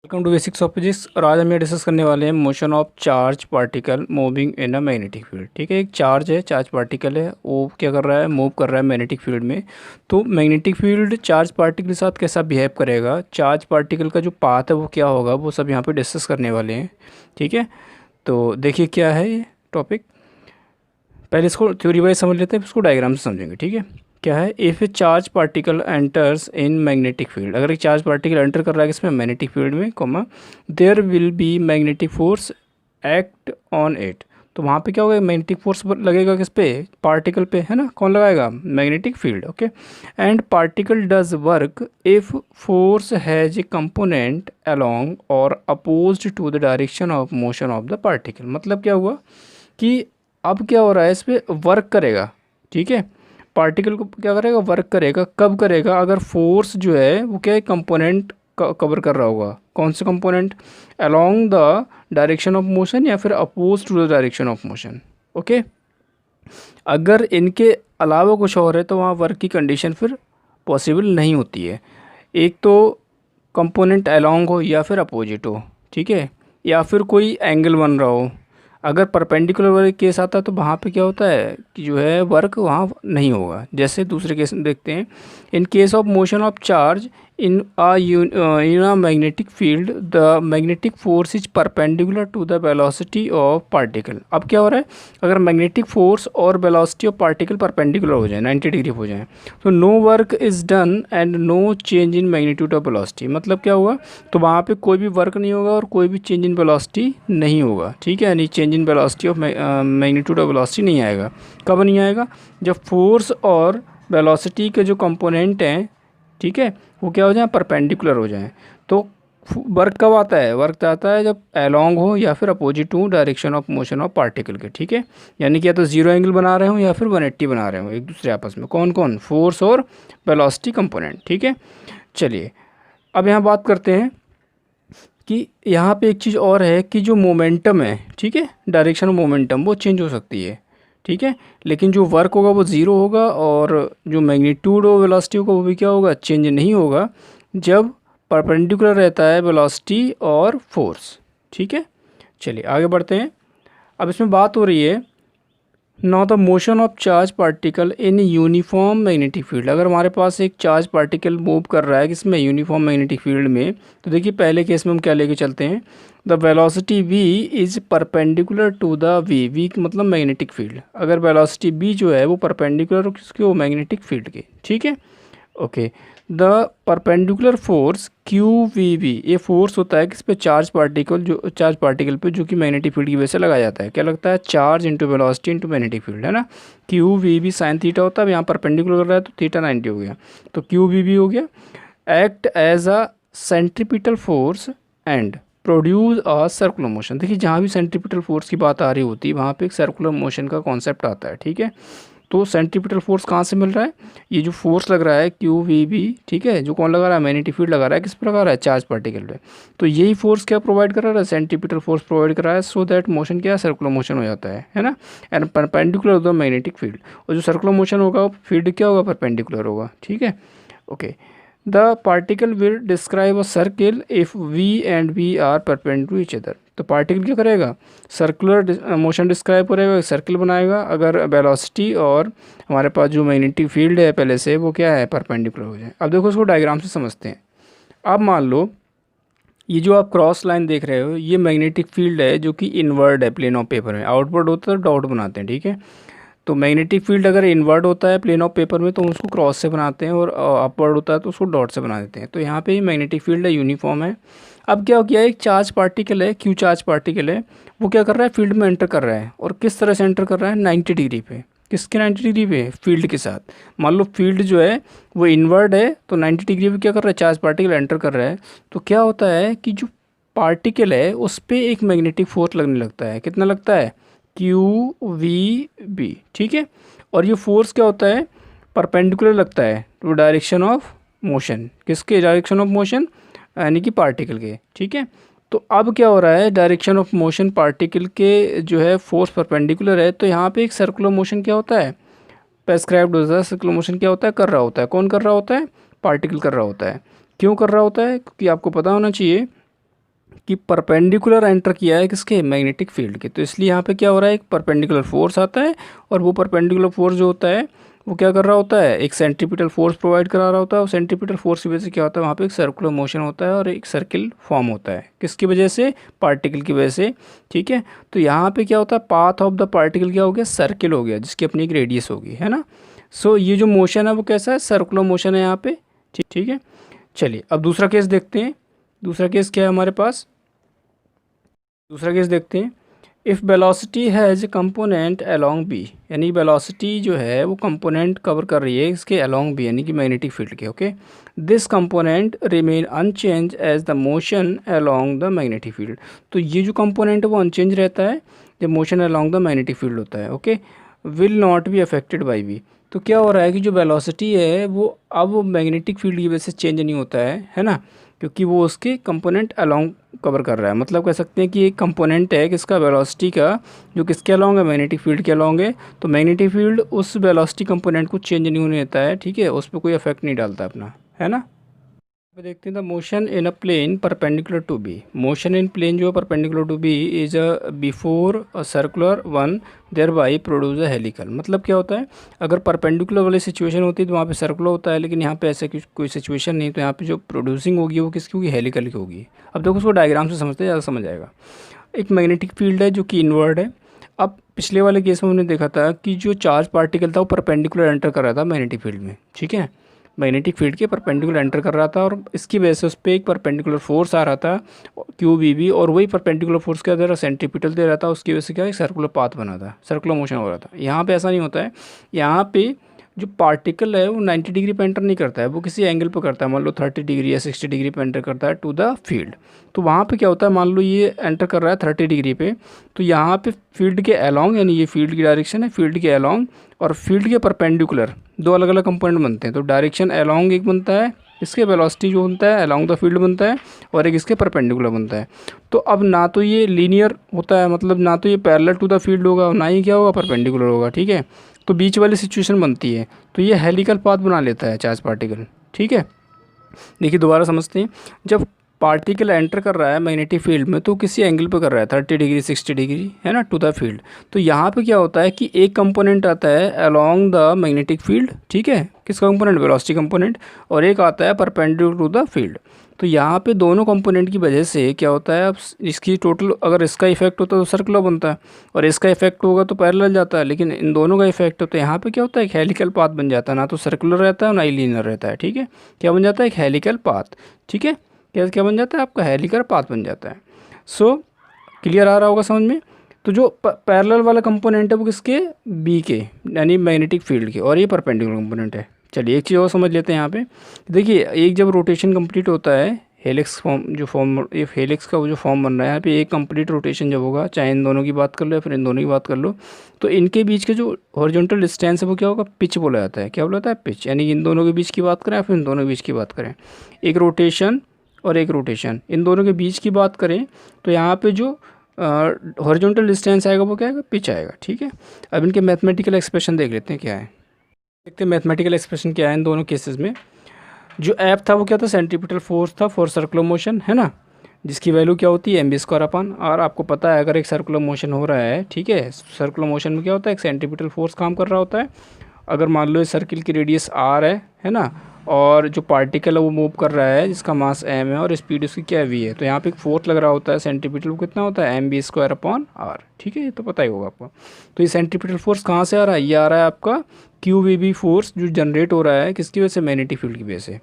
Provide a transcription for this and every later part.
Welcome to basics of physics. और आज हम ये डिस्कस करने वाले हैं motion of charge particle moving in a magnetic field. ठीक है, एक चार्ज है, चार्ज पार्टिकल है, वो क्या कर रहा है, मूव कर रहा है मैग्नेटिक फील्ड में। तो मैग्नेटिक फील्ड चार्ज पार्टिकल के साथ कैसा बिहेव करेगा, चार्ज पार्टिकल का जो पाथ है वो क्या होगा, वो सब यहाँ पे डिस्कस करने वाले हैं। ठीक है, तो देखिए क्या है ये टॉपिक। पहले इसको थ्योरी वाइज समझ लेते हैं, फिर इसको डायग्राम से समझेंगे। ठीक है, क्या है, if a charge particle enters in magnetic field, अगर एक चार्ज पार्टिकल एंटर कर रहा है किसमें, मैग्नेटिक फील्ड में, comma there will be magnetic force act on it. तो वहाँ पे क्या होगा, मैग्नेटिक फोर्स लगेगा किस पे, पार्टिकल पे, है ना। कौन लगाएगा, magnetic field. Okay, and particle does work if force has a component along और opposed to the direction of motion of the particle. मतलब क्या हुआ कि अब क्या हो रहा है, इस पर वर्क करेगा। ठीक है, पार्टिकल को क्या करेगा, वर्क करेगा। कब करेगा, अगर फोर्स जो है वो क्या है, कंपोनेंट कवर कर रहा होगा। कौन से component, along the direction of motion या फिर oppose to the direction of motion. Okay, अगर इनके अलावा कुछ और है तो वहाँ वर्क की कंडीशन फिर पॉसिबल नहीं होती है। एक तो कंपोनेंट अलोंग हो या फिर अपोजिट हो। ठीक है, या फिर कोई एंगल बन रहा हो। अगर परपेंडिकुलर वर्क केस आता है तो वहाँ पे क्या होता है कि जो है वर्क वहाँ नहीं होगा। जैसे दूसरे केस में देखते हैं, in case of motion of charge in a magnetic field the magnetic force is perpendicular to the velocity of particle. अब क्या हो रहा है, अगर मैग्नेटिक फोर्स और वेलोसिटी ऑफ पार्टिकल परपेंडिकुलर हो जाए, 90 डिग्री हो जाए, तो no work is done and no change in magnitude of velocity. मतलब क्या हुआ, तो वहाँ पे कोई भी वर्क नहीं होगा और कोई भी चेंज इन वेलोसिटी नहीं होगा। ठीक है, यानी change in velocity of magnitude of velocity नहीं आएगा। कब नहीं आएगा, जब फोर्स और वेलोसिटी के जो कंपोनेंट हैं, ठीक है, वो क्या हो जाए, परपेंडिकुलर हो जाए। तो वर्क कब आता है, वर्क आता है जब अलोंग हो या फिर opposite to direction of motion of particle के। ठीक है, यानी कि या तो जीरो एंगल बना रहे हो या फिर 180 बना रहे हो एक दूसरे आपस में। कौन कौन, फोर्स और वेलोसिटी कंपोनेंट। ठीक है, चलिए अब यहाँ बात करते हैं कि यहाँ पे एक चीज़ और है कि जो मोमेंटम है, ठीक है, डायरेक्शन ऑफ मोमेंटम वो चेंज हो सकती है। ठीक है, लेकिन जो वर्क होगा वो ज़ीरो होगा और जो मैग्नीट्यूड और वेलोसिटी होगा वो भी क्या होगा, चेंज नहीं होगा जब परपेंडिकुलर रहता है वेलोसिटी और फोर्स। ठीक है, चलिए आगे बढ़ते हैं। अब इसमें बात हो रही है now the motion of charge particle in uniform magnetic field. अगर हमारे पास एक चार्ज पार्टिकल मूव कर रहा है किसमें, यूनिफॉर्म मैग्नेटिक फील्ड में, तो देखिए पहले केस में हम क्या लेके चलते हैं, the velocity v is perpendicular to the v मतलब मैग्नेटिक फील्ड। अगर वेलोसिटी b जो है वो परपेंडिकुलर किसके हो, मैग्नेटिक फील्ड के। ठीक है, okay, the perpendicular force Q V B, ये फोर्स होता है किस पे, चार्ज पार्टिकल, जो चार्ज पार्टिकल पे, जो कि मैग्नेटिक फील्ड की वजह से लगाया जाता है। क्या लगता है, charge into velocity into magnetic field, है ना। Q V B sine theta होता है, अब यहाँ परपेंडिकुलर कर रहा है तो थीटा 90 हो गया, तो क्यू वी बी हो गया। Act as a centripetal force and produce a circular motion. देखिए जहाँ भी सेंट्रीपिटल फोर्स की बात आ रही होती है वहाँ पे एक सर्कुलर मोशन का कॉन्सेप्ट आता है। ठीक है, तो सेंट्रीपिटल फोर्स कहाँ से मिल रहा है, ये जो फोर्स लग रहा है क्यू वी बी, ठीक है, जो कौन लगा रहा है, मैग्नेटिक फील्ड लगा रहा है, किस पर लगा रहा है, चार्ज पार्टिकल पे। तो यही फोर्स क्या प्रोवाइड कर रहा है, सेंट्रीपिटल फोर्स प्रोवाइड कर रहा है, सो दैट मोशन क्या, सर्कुलर मोशन हो जाता है ना, and perpendicular the magnetic field. और जो सर्कुलर मोशन होगा फील्ड क्या होगा, परपेंडिकुलर होगा। ठीक है, okay, the particle will describe a circle if V and V are perpendicular to each other. तो पार्टिकल क्या करेगा, सर्कुलर मोशन डिस्क्राइब करेगा, सर्किल बनाएगा अगर वेलोसिटी और हमारे पास जो मैग्नेटिक फील्ड है पहले से वो क्या है, परपेंडिकुलर हो जाए। अब देखो इसको डायग्राम से समझते हैं। अब मान लो ये जो आप क्रॉस लाइन देख रहे हो ये मैग्नेटिक फील्ड है जो कि इनवर्ड है प्लेन ऑफ पेपर में, आउटवर्ड होता है तो डॉट बनाते हैं। ठीक है, तो मैग्नेटिक फील्ड अगर इनवर्ड होता है प्लेन ऑफ पेपर में तो उसको क्रॉस से बनाते हैं, और अपवर्ड होता है तो उसको डॉट से बना देते हैं। तो यहाँ पे मैग्नेटिक फील्ड है, यूनिफॉर्म है। अब क्या हो गया, एक चार्ज पार्टिकल है, क्यू चार्ज पार्टिकल है, वो क्या कर रहा है, फील्ड में एंटर कर रहा है। और किस तरह से एंटर कर रहा है, 90 डिग्री पे। किसके 90 डिग्री पे, फील्ड के साथ। मान लो फील्ड जो है वो इनवर्ड है तो 90 डिग्री पे क्या कर रहा है, चार्ज पार्टिकल एंटर कर रहा है। तो क्या होता है कि जो पार्टिकल है उस पर एक मैग्नेटिक फोर्स लगने लगता है। कितना लगता है, क्यू वी बी। ठीक है, और ये फोर्स क्या होता है, परपेंडिकुलर लगता है टू डायरेक्शन ऑफ मोशन। किसके, डायरेक्शन ऑफ मोशन यानी कि पार्टिकल के। ठीक है, तो अब क्या हो रहा है, डायरेक्शन ऑफ मोशन पार्टिकल के जो है फोर्स परपेंडिकुलर है, तो यहाँ पे एक सर्कुलर मोशन क्या होता है, प्रेस्क्राइब्ड होता है। सर्कुलर मोशन क्या होता है, कर रहा होता है। कौन कर रहा होता है, पार्टिकल कर रहा होता है। क्यों कर रहा होता है, क्योंकि आपको पता होना चाहिए कि परपेंडिकुलर एंटर किया है किसके, मैग्नेटिक फील्ड के। तो इसलिए यहाँ पे क्या हो रहा है, एक परपेंडिकुलर फोर्स आता है और वो परपेंडिकुलर फोर्स जो होता है वो क्या कर रहा होता है, एक सेंट्रीपिटल फोर्स प्रोवाइड करा रहा होता है। और सेंट्रीपिटल फोर्स की वजह से क्या होता है, वहाँ पे एक सर्कुलर मोशन होता है और एक सर्किल फॉर्म होता है, किसकी वजह से, पार्टिकल की वजह से। ठीक है, तो यहाँ पे क्या होता है, पाथ ऑफ द पार्टिकल क्या हो गया, सर्किल हो गया, जिसकी अपनी एक रेडियस होगी, है ना। सो ये जो मोशन है वो कैसा है, सर्कुलर मोशन है यहाँ पे। ठीक है, चलिए अब दूसरा केस देखते हैं। दूसरा केस क्या है हमारे पास, दूसरा केस देखते हैं। If velocity has a component along B, यानी वेलोसिटी जो है वो कंपोनेंट कवर कर रही है इसके अलोंग बी, यानी कि मैग्नेटिक फील्ड के। Okay, this component remain unchanged as the motion along the magnetic field. तो ये जो कंपोनेंट है वो अनचेंज रहता है जब motion along the magnetic field होता है। Okay, will not be affected by B. तो क्या हो रहा है कि जो वेलोसिटी है वो अब मैग्नेटिक फील्ड की वजह से चेंज नहीं होता है ना, क्योंकि वो उसके कंपोनेंट अलोंग कवर कर रहा है। मतलब कह सकते हैं कि एक कंपोनेंट है किसका, वेलोसिटी का, जो किसके अलोंग है, मैग्नेटिक फील्ड के अलोंग है। तो मैग्नेटिक फील्ड उस वेलोसिटी कंपोनेंट को चेंज नहीं होने देता है, ठीक है, उस पर कोई इफेक्ट नहीं डालता अपना, है ना। देखते हैं the motion in a plane perpendicular to B. Motion in plane जो है perpendicular to B is a before a circular one there by produce a helical. मतलब क्या होता है, अगर परपेंडिकुलर वाली सिचुएशन होती है तो वहाँ पे सर्कुलर होता है, लेकिन यहाँ पे ऐसे कोई सिचुएशन नहीं, तो यहाँ पे जो प्रोड्यूसिंग होगी वो किसकी होगी, हेलिकल की होगी। अब देखो उसको डायग्राम से समझते हैं, ज़्यादा समझ आएगा। एक मैग्नेटिक फील्ड है जो कि इनवर्ड है। अब पिछले वाले केस में हमने देखा था कि जो चार्ज पार्टिकल था वो परपेंडिकुलर एंटर कर रहा था मैग्नेटिक फील्ड में, ठीक है, मैग्नेटिक फील्ड के परपेंडिकुलर एंटर कर रहा था, और इसकी वजह से उस पर एक परपेंडिकुलर फोर्स आ रहा था क्यू बी बी, और वही परपेंडिकुलर फोर्स क्या दे रहा, सेंट्रीपिटल दे रहा था, उसकी वजह से क्या एक सर्कुलर पाथ बना था, सर्कुलर मोशन हो रहा था। यहाँ पे ऐसा नहीं होता है, यहाँ पे जो पार्टिकल है वो 90 डिग्री पे एंटर नहीं करता है, वो किसी एंगल पे करता है, मान लो 30 डिग्री या 60 डिग्री पे एंटर करता है टू द फील्ड। तो वहाँ पे क्या होता है, मान लो ये एंटर कर रहा है 30 डिग्री पे, तो यहाँ पे फील्ड के अलोंग, यानी ये फील्ड की डायरेक्शन है, फील्ड के अलोंग और फील्ड के परपेंडिकुलर दो अलग अलग कंपोनेंट बनते हैं। तो डायरेक्शन अलोंग एक बनता है, इसके वेलोसिटी जो बनता है अलोंग द फील्ड बनता है, और एक इसके परपेंडिकुलर बनता है। तो अब ना तो ये लीनियर होता है, मतलब ना तो ये पैरेलल टू द फील्ड होगा, ना ही क्या होगा, परपेंडिकुलर होगा, ठीक है। तो बीच वाली सिचुएशन बनती है, तो ये हेलिकल पाथ बना लेता है चार्ज पार्टिकल, ठीक है। देखिए दोबारा समझते हैं, जब पार्टिकल एंटर कर रहा है मैग्नेटिक फील्ड में तो किसी एंगल पे कर रहा है 30 डिग्री 60 डिग्री, है ना, टू द फील्ड। तो यहाँ पे क्या होता है कि एक कंपोनेंट आता है अलोंग द मैग्नेटिक फील्ड, ठीक है, किसका कंपोनेंट, वेलोसिटी कंपोनेंट, और एक आता है परपेंडिकुलर टू द फील्ड। तो यहाँ पे दोनों कंपोनेंट की वजह से क्या होता है, अब इसकी टोटल अगर इसका इफेक्ट होता है तो सर्कुलर बनता है, और इसका इफेक्ट होगा तो पैरेलल जाता है, लेकिन इन दोनों का इफेक्ट होता है यहाँ पे क्या होता है, एक हेलिकल पाथ बन जाता है, ना तो सर्कुलर रहता है ना ही लीनियर रहता है, ठीक है। क्या बन जाता है, एक हेलिकल पाथ, ठीक है, क्या क्या बन जाता है आपका, हेलिकल पाथ बन जाता है। सो क्लियर आ रहा होगा समझ में। तो जो पैरेलल वाला कंपोनेंट है वो किसके, बी के, यानी मैग्नेटिक फील्ड के, और ये परपेंडिकुलर कंपोनेंट है। चलिए एक चीज़ और समझ लेते हैं यहाँ पे। देखिए एक जब रोटेशन कंप्लीट होता है, हेलिक्स फॉर्म जो फॉर्म, ये हेलिक्स का वो जो फॉर्म बन रहा है यहाँ पे, एक कंप्लीट रोटेशन जब होगा, चाहे इन दोनों की बात कर लो या फिर इन दोनों की बात कर लो, तो इनके बीच के जो हॉरिजॉन्टल डिस्टेंस है वो क्या होगा, पिच बोला जाता है। क्या बोला जाता है, पिच, यानी इन दोनों के बीच की बात करें या फिर इन दोनों के बीच की बात करें, एक रोटेशन और एक रोटेशन, इन दोनों के बीच की बात करें तो यहाँ पे जो हॉरिजॉन्टल डिस्टेंस आएगा वो क्या आएगा, पिच आएगा, ठीक है। अब इनके मैथमेटिकल एक्सप्रेशन देख लेते हैं क्या है। देखते हैं मैथमेटिकल एक्सप्रेशन क्या है इन दोनों केसेस में। जो ऐप था वो क्या था, सेंट्रीपिटल फोर्स था फॉर सर्कुलर मोशन, है ना, जिसकी वैल्यू क्या होती है, mv² अपन। और आपको पता है अगर एक सर्कुलर मोशन हो रहा है, ठीक है, सर्कुलर मोशन में क्या होता है, एक सेंट्रीपिटल फोर्स काम कर रहा होता है। अगर मान लो इस सर्किल की रेडियस r है ना, और जो पार्टिकल है वो मूव कर रहा है जिसका मास m है और स्पीड उसकी क्या v है, तो यहाँ पे एक फोर्स लग रहा होता है सेंट्रीपिटल, वो कितना होता है, mv²/r, ठीक है, ये तो पता ही होगा आपको। तो ये सेंट्रीपिटल फोर्स कहाँ से आ रहा है, ये आ रहा है आपका QVB फोर्स, जो जनरेट हो रहा है किसकी वजह से, मैग्नेटिक फील्ड की वजह से।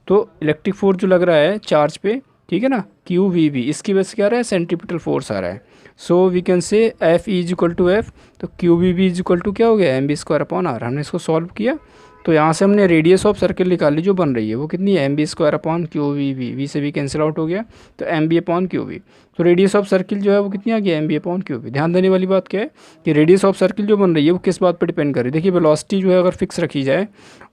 तो इलेक्ट्रिक फोर्स जो लग रहा है चार्ज पे, ठीक है ना, QVB, इसकी वजह से क्या आ रहा है, सेंट्रीपिटल फोर्स आ रहा है। So we can say F = F, तो QVB = क्या हो गया, mv²/r। हमने इसको सॉल्व किया तो यहाँ से हमने रेडियस ऑफ सर्किल निकाल ली जो बन रही है, वो कितनी है, mv²/QVB, v से भी कैंसिल आउट हो गया, तो mv/QV। तो रेडियस ऑफ सर्किल जो है वो कितनी आ गई, mv/QV। ध्यान देने वाली बात क्या है कि रेडियस ऑफ सर्किल जो बन रही है वो किस बात पर डिपेंड कर रही है। देखिए वेलोसिटी जो है अगर फिक्स रखी जाए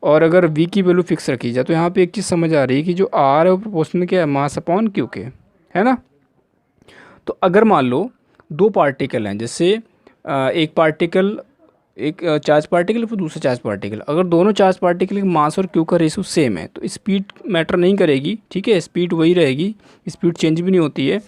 और अगर v की वैल्यू फिक्स रखी जाए, तो यहाँ पे एक चीज़ समझ आ रही है कि जो r है वो प्रोपोर्शनल क्या है, मास/Q के, है ना। तो अगर मान लो दो पार्टिकल हैं, जैसे एक पार्टिकल एक चार्ज पार्टिकल फिर दूसरा चार्ज पार्टिकल, अगर दोनों चार्ज पार्टिकल के मास और क्यू का रेशियो सेम है तो स्पीड मैटर नहीं करेगी, ठीक है, स्पीड वही रहेगी, स्पीड चेंज भी नहीं होती है।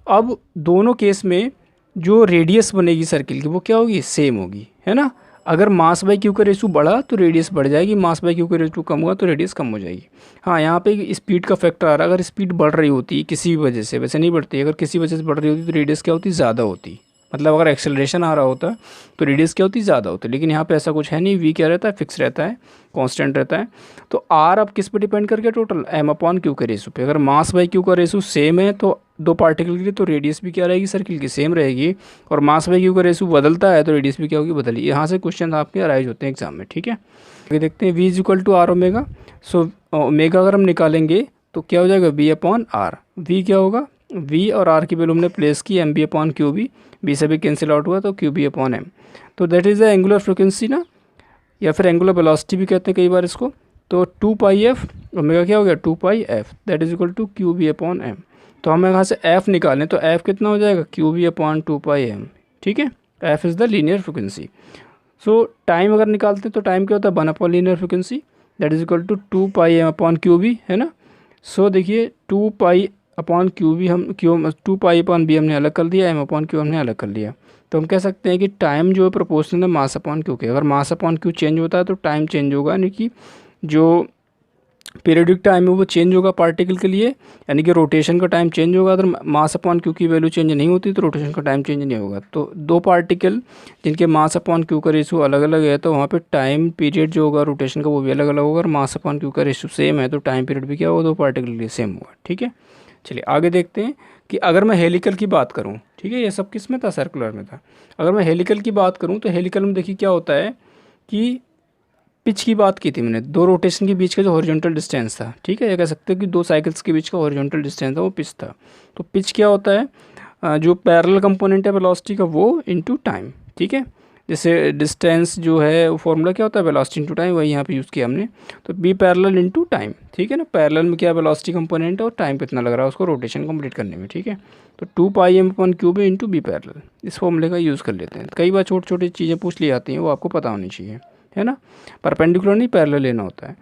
अब दोनों केस में जो रेडियस बनेगी सर्किल की वो क्या होगी, सेम होगी, है ना। अगर मास बाई क्यू का रेशियो बढ़ा तो रेडियस बढ़ जाएगी, मास बाई क्यू का रेशियो कम हुआ तो रेडियस कम हो जाएगी। हाँ, यहाँ पे स्पीड का फैक्टर आ रहा है, अगर स्पीड बढ़ रही होती किसी भी वजह से, वैसे नहीं बढ़ती, अगर किसी वजह से बढ़ रही होती तो रेडियस क्या होती, ज़्यादा होती, मतलब अगर एक्सेलरेशन आ रहा होता तो रेडियस क्या होती, ज़्यादा होती। लेकिन यहाँ पे ऐसा कुछ है नहीं, वी क्या रहता है, फिक्स रहता है, कांस्टेंट रहता है। तो आर अब किस पे डिपेंड करके, टोटल एम अपॉन क्यू के रेशो पे। अगर मास बाई क्यू का रेशो सेम है तो दो पार्टिकल के लिए तो रेडियस भी क्या रहेगी सर्किल की, सेम रहेगी। और मास बाई क्यू का रेशो बदलता है तो रेडियस भी क्या होगी, बदली। यहाँ से क्वेश्चन आपके अराइज होते हैं एग्जाम में, ठीक है। आगे देखते हैं, V is equal to R omega. So omega अगर हम निकालेंगे तो क्या हो जाएगा, बी अपॉन आर। वी क्या होगा, वी और आर की वैल्यू हमने प्लेस की, M B upon Q B, B से भी कैंसिल आउट हुआ तो क्यू बी अपॉन एम। तो that is the angular frequency ना, या फिर एंगुलर वेलोसिटी भी कहते हैं कई बार इसको। तो 2 पाई एफ ओमेगा क्या हो गया, 2 pi F, that is equal to Q B upon M. तो हमें यहाँ से एफ निकालें तो एफ कितना हो जाएगा, Q B upon 2 pi M, ठीक है। F is the linear frequency. So time अगर निकालते हैं तो टाइम क्या होता है, 1 upon linear frequency, that is equal to 2 pi M upon Q B, है ना। सो देखिए 2 पाई अपॉन क्यू बी, हम क्यू 2 पाई अपॉन बी हमने अलग कर दिया, एम अपॉन क्यू हमने अलग कर लिया। तो हम कह सकते हैं कि टाइम जो है प्रोपोर्शनल है मास अपॉन क्यू के। अगर मास अपॉन क्यू चेंज होता है तो टाइम चेंज होगा, यानी कि जो पीरियडिक टाइम है वो चेंज होगा पार्टिकल के लिए, यानी कि रोटेशन का टाइम चेंज होगा। अगर मास अपॉन क्यू की वैल्यू चेंज नहीं होती तो रोटेशन का टाइम चेंज नहीं होगा। तो दो पार्टिकल जिनके मास अपॉन क्यू का रेशियो अलग अलग है तो वहाँ पे टाइम पीरियड जो होगा रोटेशन का वो भी अलग अलग होगा। और मास अपॉन क्यू का रेशियो सेम है तो टाइम पीरियड भी क्या होगा, दो पार्टिकल के लिए सेम होगा, ठीक है। चलिए आगे देखते हैं कि अगर मैं हेलिकल की बात करूँ, ठीक है, ये सब किस में था, सर्कुलर में था। अगर मैं हेलिकल की बात करूँ तो हेलिकल में देखिए क्या होता है कि पिच की बात की थी मैंने, दो रोटेशन के बीच का जो हॉरिजॉन्टल डिस्टेंस था, ठीक है, ये कह सकते हो कि दो साइकिल्स के बीच का हॉरिजॉन्टल डिस्टेंस था वो पिच था। तो पिच क्या होता है, जो पैरेलल कंपोनेंट है वेलोसिटी का वो इनटू टाइम, ठीक है। जैसे डिस्टेंस जो है वो फॉर्मूला क्या होता है, वेलोसिटी इनटू टाइम, वही यहाँ पे यूज़ किया हमने। तो बी पैरेलल इनटू टाइम, ठीक है ना। पैरेलल में क्या वेलोसिटी कंपोनेंट है और टाइम कितना लग रहा है उसको रोटेशन कंप्लीट करने में, ठीक है। तो 2 pi M upon Q B into B parallel, इस फॉर्मूले का यूज़ कर लेते हैं। कई बार छोटी छोटी चीज़ें पूछ ली जाती हैं, वो आपको पता होनी चाहिए, है ना। परपेंडिकुलर नहीं, पैरेलल लेना होता है।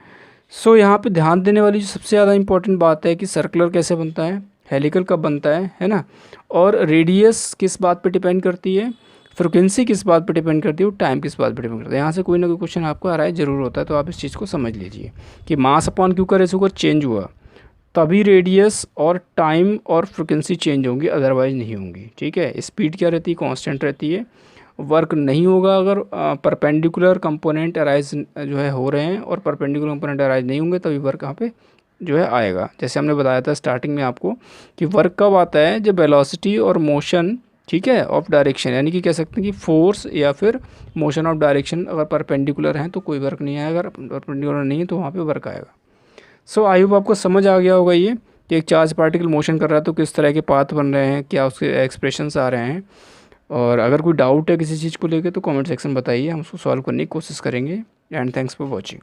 सो यहाँ पे ध्यान देने वाली जो सबसे ज़्यादा इंपॉर्टेंट बात है कि सर्कुलर कैसे बनता है, हेलिकल कब बनता है ना। और रेडियस किस बात पे डिपेंड करती है, फ्रिक्वेंसी किस बात पे डिपेंड करती है, और टाइम किस बात पे डिपेंड करता है। यहाँ से कोई ना कोई क्वेश्चन आपको आ रहा है जरूर होता है, तो आप इस चीज़ को समझ लीजिए कि मास अपॉन क्यू का रेशियो अगर चेंज हुआ तभी रेडियस और टाइम और फ्रिक्वेंसी चेंज होंगी, अदरवाइज नहीं होंगी, ठीक है। स्पीड क्या रहती है, कांस्टेंट रहती है। वर्क नहीं होगा अगर परपेंडिकुलर कंपोनेंट अराइज जो है हो रहे हैं, और परपेंडिकुलर कंपोनेंट अराइज नहीं होंगे तभी वर्क यहाँ पे जो है आएगा। जैसे हमने बताया था स्टार्टिंग में आपको कि वर्क कब आता है, जब वेलोसिटी और मोशन, ठीक है, ऑफ डायरेक्शन, यानी कि कह सकते हैं कि फोर्स या फिर मोशन ऑफ डायरेक्शन अगर परपेंडिकुलर हैं तो कोई वर्क नहीं आएगा, अगर परपेंडिकुलर नहीं है तो वहाँ पे वर्क आएगा। सो आई होप आपको समझ आ गया होगा ये कि एक चार्ज पार्टिकल मोशन कर रहा है तो किस तरह के पाथ बन रहे हैं, क्या उसके एक्सप्रेशंस आ रहे हैं। और अगर कोई डाउट है किसी चीज़ को लेकर तो कमेंट सेक्शन बताइए, हम उसको सॉल्व करने की कोशिश करेंगे। And thanks for watching.